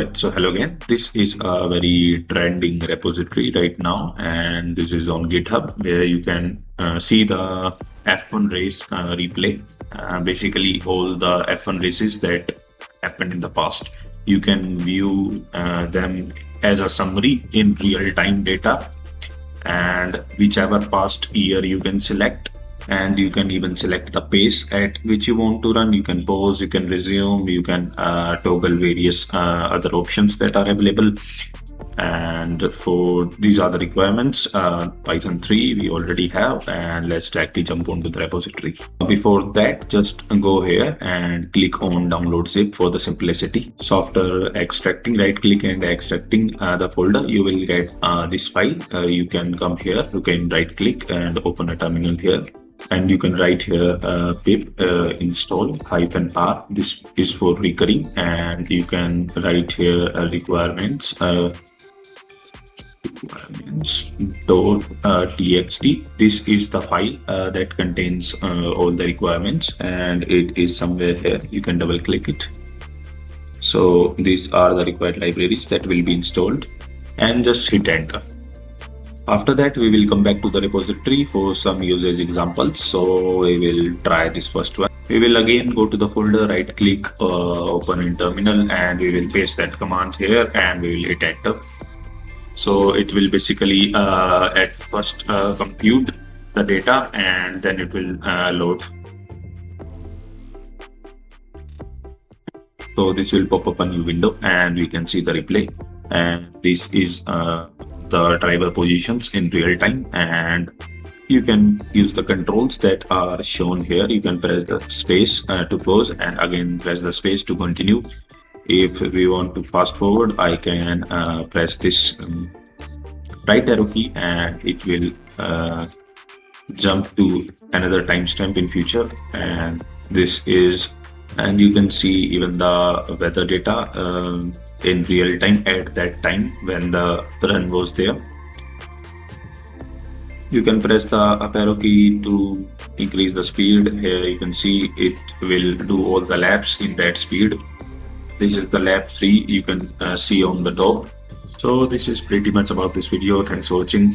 Alright, so hello again. This is a very trending repository right now, and this is on GitHub where you can see the F1 race replay. Basically, all the F1 races that happened in the past. You can view them as a summary in real-time data, and whichever past year you can select. And you can even select the pace at which you want to run. You can pause, you can resume, you can toggle various other options that are available. And for these are the requirements. Python 3 we already have, and let's directly jump onto the repository. Before that, just go here and click on download zip for the simplicity. So after extracting, right click and extracting the folder, you will get this file. You can come here, you can right click and open a terminal here. And you can write here pip install -r. This is for recurring, and you can write here requirements.txt. This is the file that contains all the requirements, and it is somewhere here. You can double click it. So these are the required libraries that will be installed, and just hit enter. After that, we will come back to the repository for some usage examples. So we will try this first one. We will again go to the folder, right click, open in terminal, and we will paste that command here, and we will hit enter. So it will basically at first compute the data, and then it will load. So this will pop up a new window, and we can see the replay. And this is the driver positions in real time, and you can use the controls that are shown here. You can press the space to pause, and again press the space to continue. If we want to fast forward, I can press this right arrow key, and it will jump to another timestamp in future. And this is, and you can see even the weather data in real time at that time when the run was there. You can press the up arrow key to increase the speed. Here you can see it will do all the laps in that speed. This is the lap 3, you can see on the top. So this is pretty much about this video. Thanks for watching.